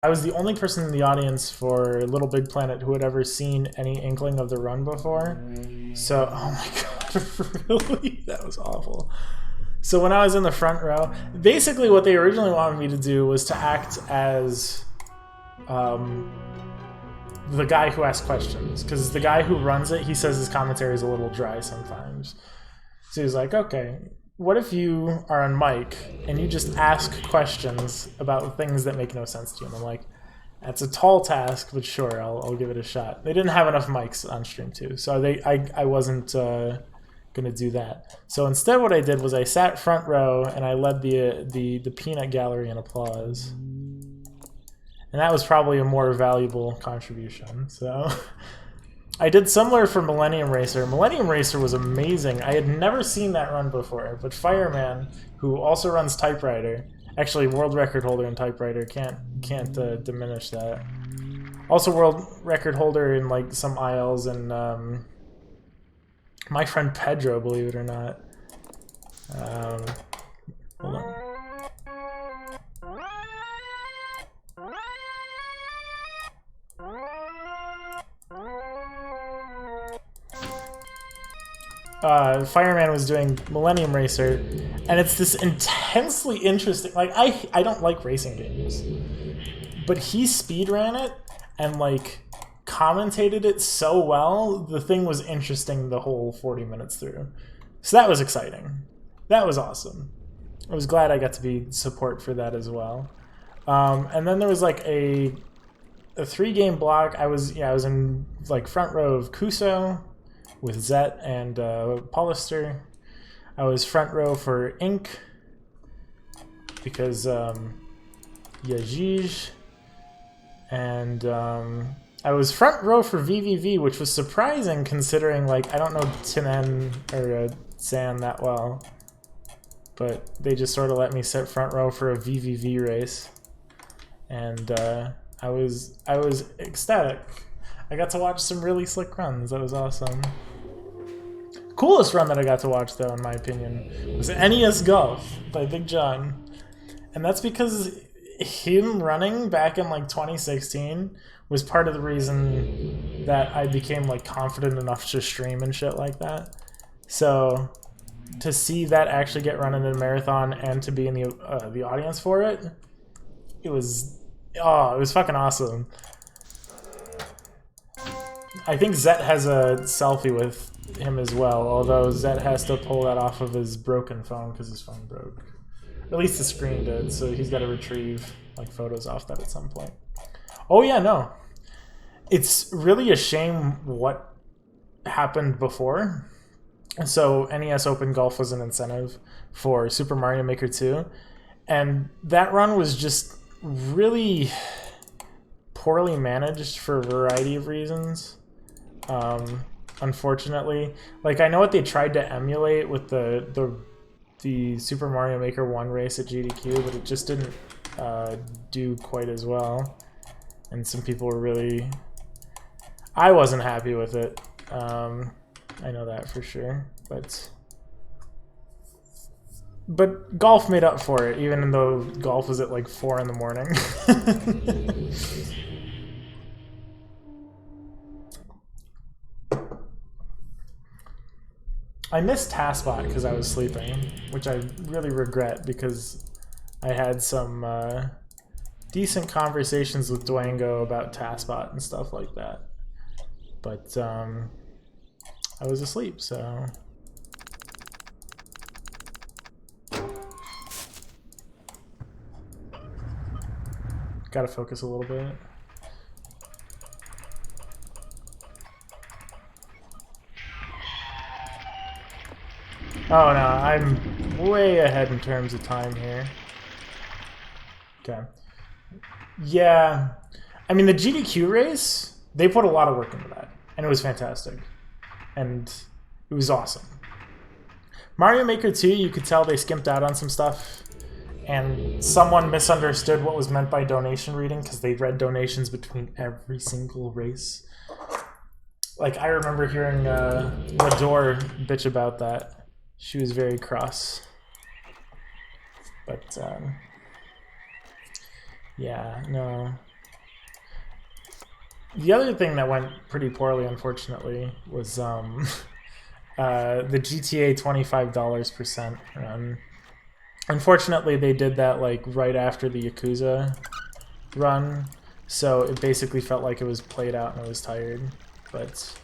I was the only person in the audience for Little Big Planet who had ever seen any inkling of the run before. So, oh my god, really? That was awful. So when I was in the front row, basically what they originally wanted me to do was to act as the guy who asks questions. Because the guy who runs it, he says his commentary is a little dry sometimes. So he's like, okay, what if you are on mic and you just ask questions about things that make no sense to you? And I'm like, that's a tall task, but sure, I'll give it a shot. They didn't have enough mics on stream too, so I wasn't gonna do that. So instead, what I did was I sat front row and I led the peanut gallery in applause, and that was probably a more valuable contribution. So. I did similar for Millennium Racer. Millennium Racer was amazing. I had never seen that run before, but Fireman, who also runs Typewriter, actually world record holder in Typewriter, can't diminish that. Also world record holder in like some ILs and my friend Pedro, believe it or not. Hold on. Fireman was doing Millennium Racer, and it's this intensely interesting. Like I don't like racing games, but he speedran it and like commentated it so well. The thing was interesting the whole 40 minutes through, so that was exciting. That was awesome. I was glad I got to be support for that as well. And then there was like a 3-game block. I was in like front row of Kuso with Zet and Polister. I was front row for Ink because Yajij, and I was front row for VVV, which was surprising considering like I don't know Tinen or Zan that well, but they just sort of let me sit front row for a VVV race, and I was ecstatic. I got to watch some really slick runs. That was awesome. Coolest run that I got to watch, though, in my opinion, was NES Golf by Big John. And that's because him running back in, like, 2016 was part of the reason that I became, like, confident enough to stream and shit like that. So, to see that actually get run in a marathon and to be in the audience for it, it was fucking awesome. I think Zet has a selfie with him as well, although Zet has to pull that off of his broken phone because his phone broke. Or at least the screen did, so he's got to retrieve like photos off that at some point. Oh yeah, no. It's really a shame what happened before. So NES Open Golf was an incentive for Super Mario Maker 2, and that run was just really poorly managed for a variety of reasons. Unfortunately, like I know what they tried to emulate with the Super Mario Maker 1 race at GDQ, but it just didn't do quite as well, and some people were really... I wasn't happy with it. I know that for sure, but golf made up for it, even though golf was at like 4 in the morning. I missed TaskBot because I was sleeping, which I really regret because I had some decent conversations with Dwango about TaskBot and stuff like that. But I was asleep, so... Gotta focus a little bit. Oh no, I'm way ahead in terms of time here. Okay. Yeah, I mean the GDQ race, they put a lot of work into that, and it was fantastic. And it was awesome. Mario Maker 2, you could tell they skimped out on some stuff, and someone misunderstood what was meant by donation reading because they read donations between every single race. Like, I remember hearing Lador bitch about that. She was very cross. But, yeah, no. The other thing that went pretty poorly, unfortunately, was the GTA $25% run. Unfortunately, they did that like right after the Yakuza run, so it basically felt like it was played out and I was tired. But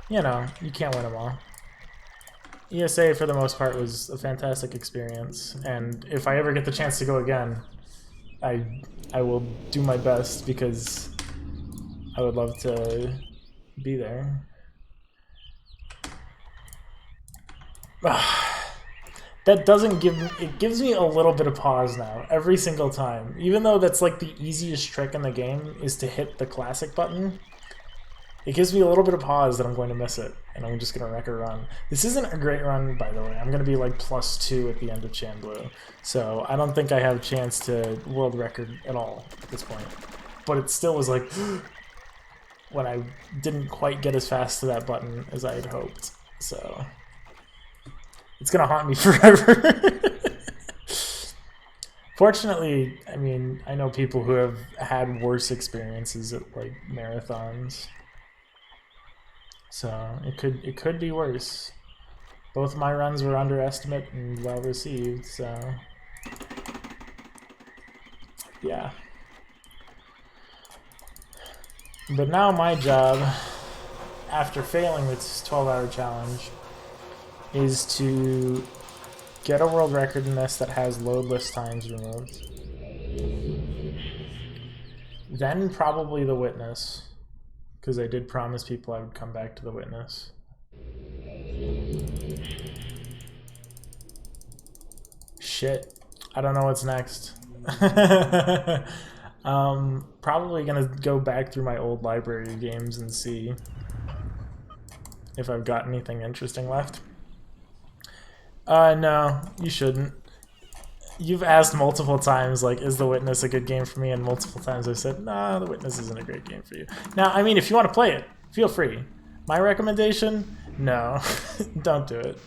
you know, you can't win them all. ESA for the most part was a fantastic experience, and if I ever get the chance to go again, I will do my best because I would love to be there. That doesn't give me, it gives me a little bit of pause now every single time, even though that's like the easiest trick in the game is to hit the classic button. It gives me a little bit of pause that I'm going to miss it, and I'm just going to wreck a run. This isn't a great run, by the way. I'm going to be like +2 at the end of Chanblue, so I don't think I have a chance to world record at all at this point. But it still was like when I didn't quite get as fast to that button as I had hoped. So it's going to haunt me forever. Fortunately, I mean, I know people who have had worse experiences at like marathons. So it could be worse. Both my runs were underestimate and well received, so yeah. But now my job, after failing this 12-hour challenge, is to get a world record in this that has load list times removed. Then probably the witness, because I did promise people I would come back to the witness. Shit. I don't know what's next. Probably gonna go back through my old library of games and see if I've got anything interesting left. No, you shouldn't. You've asked multiple times, like, is The Witness a good game for me? And multiple times I've said, nah, The Witness isn't a great game for you. Now, I mean, if you want to play it, feel free. My recommendation? No. Don't do it.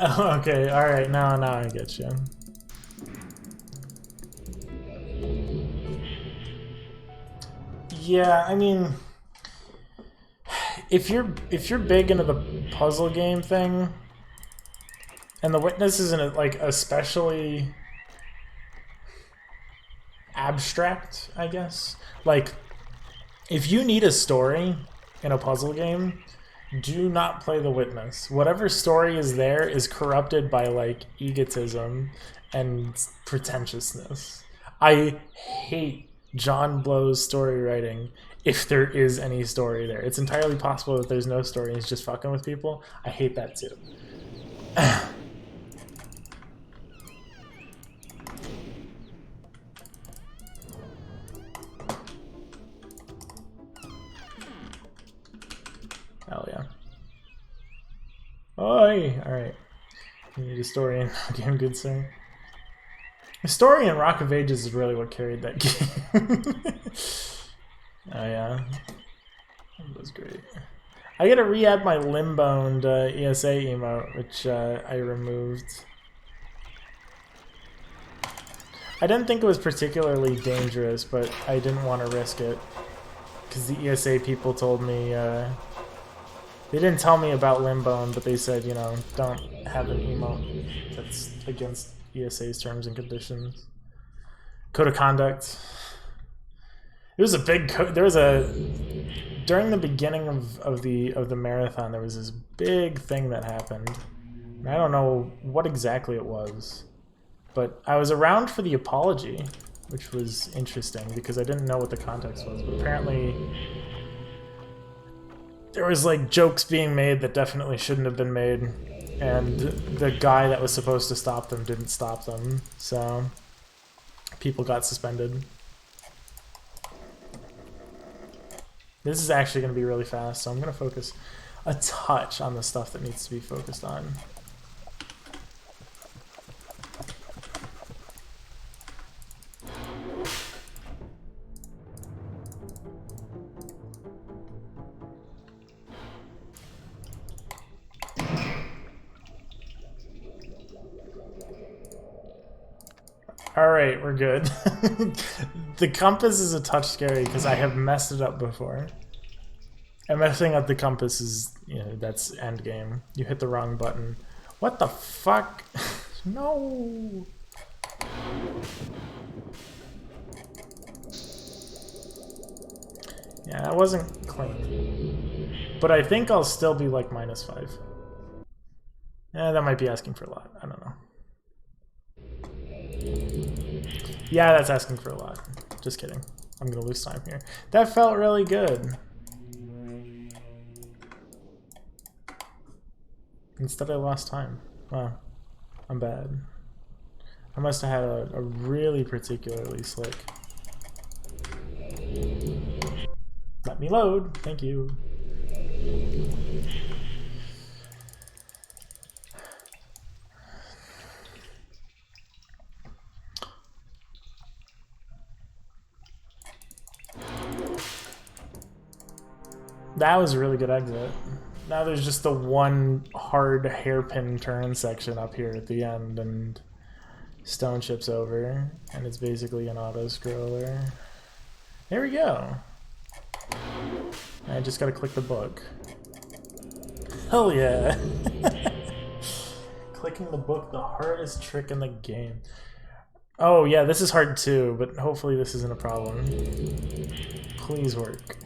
Oh, okay, alright, now I get you. Yeah, I mean, if you're big into the puzzle game thing, and The Witness isn't like especially abstract, I guess. Like, if you need a story in a puzzle game, do not play The Witness. Whatever story is there is corrupted by like egotism and pretentiousness. I hate John Blow's story writing if there is any story there. It's entirely possible that there's no story and he's just fucking with people. I hate that too. Hell yeah. Oi! Alright. You need a story in game, good sir. The story in Rock of Ages is really what carried that game. Oh yeah. That was great. I gotta re-add my limboned ESA emote, which I removed. I didn't think it was particularly dangerous, but I didn't want to risk it. Because the ESA people told me, they didn't tell me about limbone, but they said, you know, don't have an emote that's against ESA's terms and conditions. Code of conduct. It was a big there was a during the beginning of the marathon there was this big thing that happened. And I don't know what exactly it was, but I was around for the apology, which was interesting because I didn't know what the context was. But apparently there was like jokes being made that definitely shouldn't have been made, and the guy that was supposed to stop them didn't stop them, so people got suspended. This is actually going to be really fast, so I'm going to focus a touch on the stuff that needs to be focused on. Alright, we're good. The compass is a touch scary because I have messed it up before. And messing up the compass is, you know, that's end game. You hit the wrong button. What the fuck? No! Yeah, that wasn't clean. But I think I'll still be like -5. Yeah, that might be asking for a lot. I don't know. Yeah, that's asking for a lot. Just kidding. I'm gonna lose time here. That felt really good. Instead I lost time. Wow. I'm bad. I must have had a really particularly slick. Let me load. Thank you. That was a really good exit. Now there's just the one hard hairpin turn section up here at the end, and stone chips over, and it's basically an auto-scroller. There we go. I just gotta click the book. Hell yeah! Clicking the book, the hardest trick in the game. Oh yeah, this is hard too, but hopefully this isn't a problem. Please work.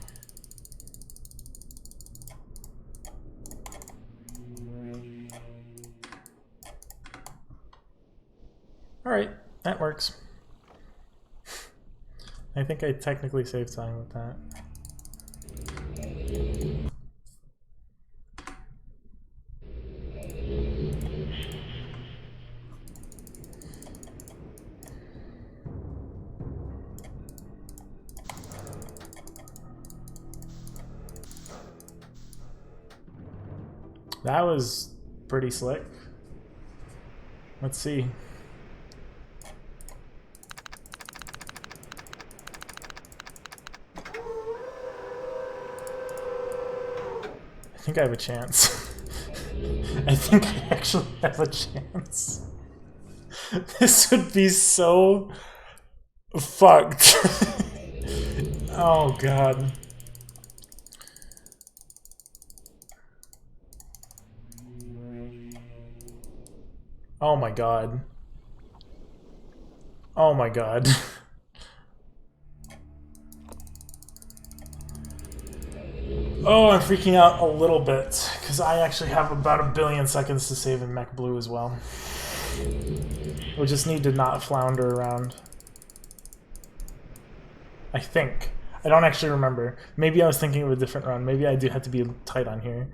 Alright, that works. I think I technically saved time with that. That was pretty slick. Let's see. I think I have a chance. I think I actually have a chance. This would be so fucked. Oh god. Oh my god. Oh my god. Oh, I'm freaking out a little bit, because I actually have about 1 billion seconds to save in Mech Blue as well. We just need to not flounder around. I think. I don't actually remember. Maybe I was thinking of a different run. Maybe I do have to be tight on here.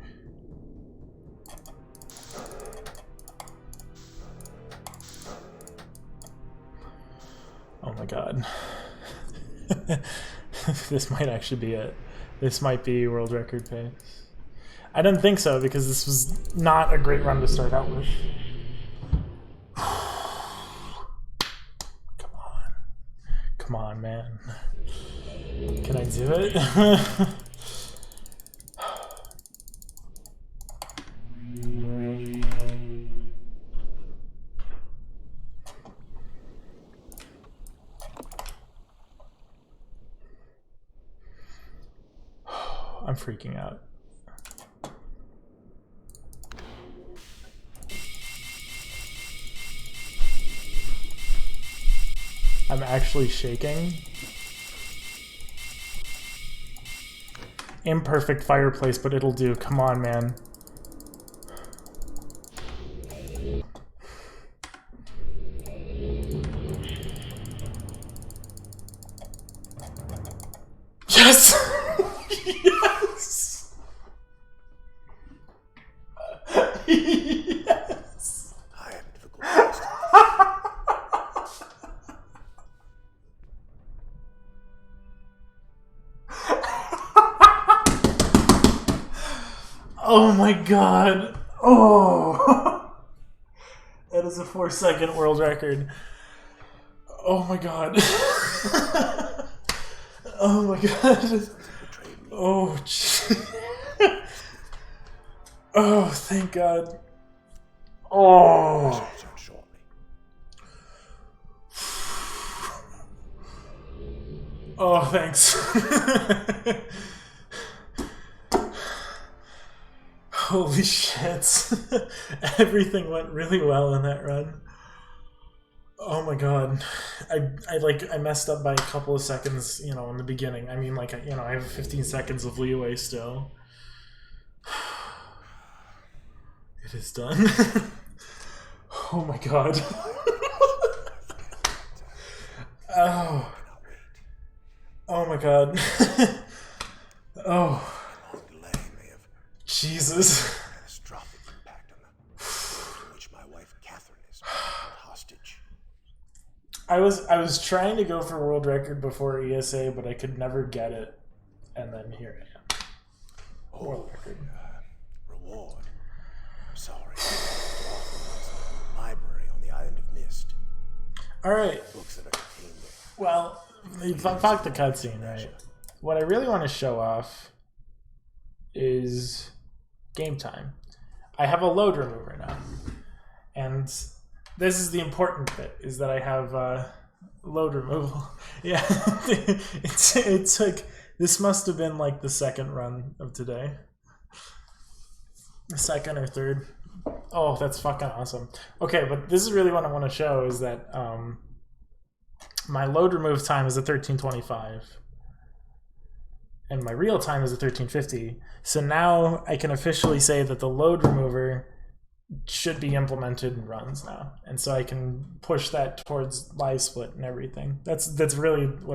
Oh my god. This might actually be it. This might be world record pace. I didn't think so because this was not a great run to start out with. Come on. Come on, man. Can I do it? I'm freaking out. I'm actually shaking. Imperfect fireplace, but it'll do. Come on, man. Yes! Yes! Yes! I am a difficult task. Oh my god. Oh. That is a 4-second world record. Oh my god. Oh my god. Oh, oh, thank god. Oh. Oh, thanks. Holy shit. Everything went really well in that run. Oh my god. I messed up by a couple of seconds, in the beginning. I mean, like, I have 15 seconds of leeway still. It is done. Oh my god. Oh. Oh my god. Oh. Jesus. I was trying to go for world record before ESA, but I could never get it, and then here I am. World record. Reward. Sorry. Library on the island of Mist. All right. Books that are contained there. Well, fuck the cutscene, right? What I really want to show off is game time. I have a load remover now, and this is the important bit, is that I have load removal. Yeah, it's like, this must have been like the second run of today. The second or third. Oh, that's fucking awesome. Okay, but this is really what I want to show, is that my load remove time is a 1325. And my real time is a 1350. So now I can officially say that the load remover should be implemented in runs now, and so I can push that towards live split and everything. That's really what I